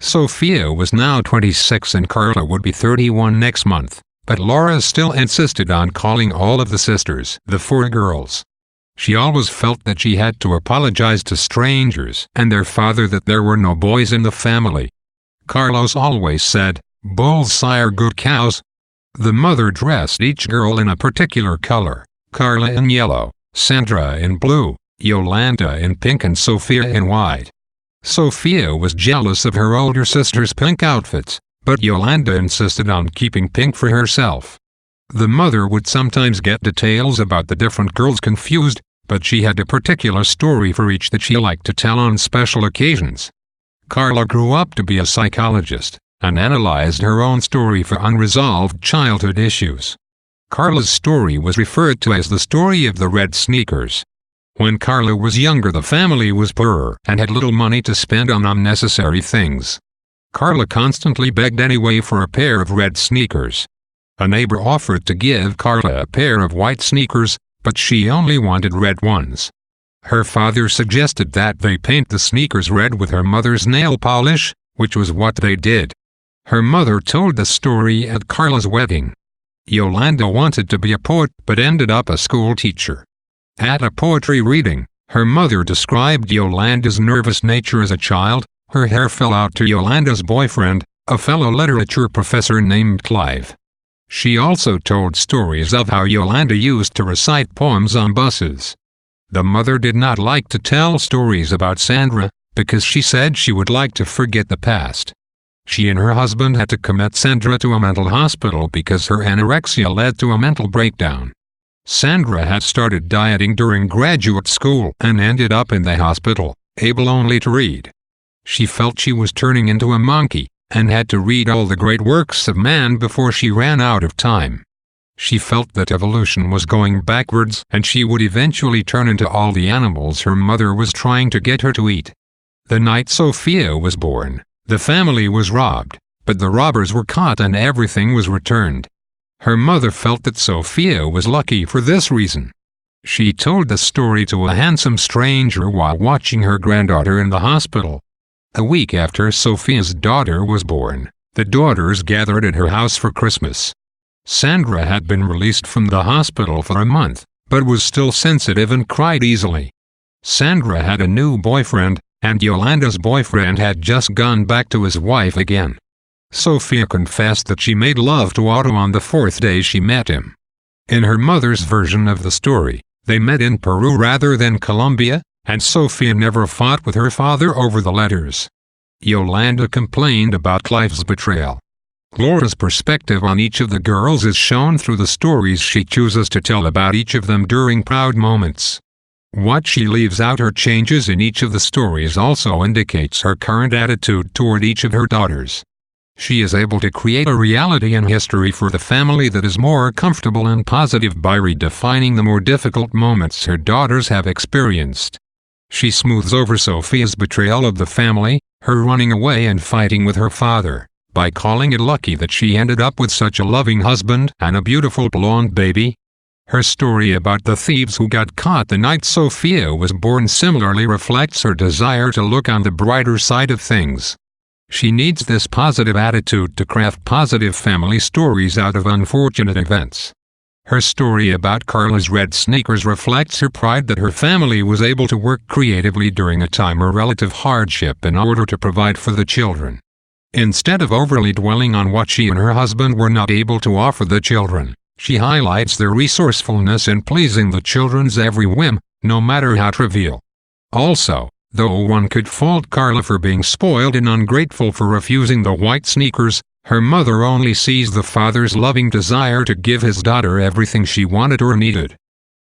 Sophia was now 26 and Carla would be 31 next month, but Laura still insisted on calling all of the sisters the four girls. She always felt that she had to apologize to strangers and their father that there were no boys in the family. Carlos always said, "Bulls sire good cows." The mother dressed each girl in a particular color, Carla in yellow, Sandra in blue, Yolanda in pink and Sophia in white. Sophia was jealous of her older sister's pink outfits, but Yolanda insisted on keeping pink for herself. The mother would sometimes get details about the different girls confused, but she had a particular story for each that she liked to tell on special occasions. Carla grew up to be a psychologist, and analyzed her own story for unresolved childhood issues. Carla's story was referred to as the story of the red sneakers. When Carla was younger, the family was poorer and had little money to spend on unnecessary things. Carla constantly begged anyway for a pair of red sneakers. A neighbor offered to give Carla a pair of white sneakers, but she only wanted red ones. Her father suggested that they paint the sneakers red with her mother's nail polish, which was what they did. Her mother told the story at Carla's wedding. Yolanda wanted to be a poet but ended up a school teacher. At a poetry reading, her mother described Yolanda's nervous nature as a child. Her hair fell out to Yolanda's boyfriend, a fellow literature professor named Clive. She also told stories of how Yolanda used to recite poems on buses. The mother did not like to tell stories about Sandra, because she said she would like to forget the past. She and her husband had to commit Sandra to a mental hospital because her anorexia led to a mental breakdown. Sandra had started dieting during graduate school and ended up in the hospital, able only to read. She felt she was turning into a monkey, and had to read all the great works of man before she ran out of time. She felt that evolution was going backwards and she would eventually turn into all the animals her mother was trying to get her to eat. The night Sophia was born, the family was robbed, but the robbers were caught and everything was returned. Her mother felt that Sophia was lucky for this reason. She told the story to a handsome stranger while watching her granddaughter in the hospital. A week after Sophia's daughter was born, the daughters gathered at her house for Christmas. Sandra had been released from the hospital for a month, but was still sensitive and cried easily. Sandra had a new boyfriend, and Yolanda's boyfriend had just gone back to his wife again. Sophia confessed that she made love to Otto on the fourth day she met him. In her mother's version of the story, they met in Peru rather than Colombia, and Sophia never fought with her father over the letters. Yolanda complained about Clive's betrayal. Laura's perspective on each of the girls is shown through the stories she chooses to tell about each of them during proud moments. What she leaves out or changes in each of the stories also indicates her current attitude toward each of her daughters. She is able to create a reality and history for the family that is more comfortable and positive by redefining the more difficult moments her daughters have experienced. She smooths over Sophia's betrayal of the family, her running away and fighting with her father, by calling it lucky that she ended up with such a loving husband and a beautiful blonde baby. Her story about the thieves who got caught the night Sophia was born similarly reflects her desire to look on the brighter side of things. She needs this positive attitude to craft positive family stories out of unfortunate events. Her story about Carla's red sneakers reflects her pride that her family was able to work creatively during a time of relative hardship in order to provide for the children. Instead of overly dwelling on what she and her husband were not able to offer the children, she highlights their resourcefulness in pleasing the children's every whim, no matter how trivial. Also, though one could fault Carla for being spoiled and ungrateful for refusing the white sneakers, her mother only sees the father's loving desire to give his daughter everything she wanted or needed.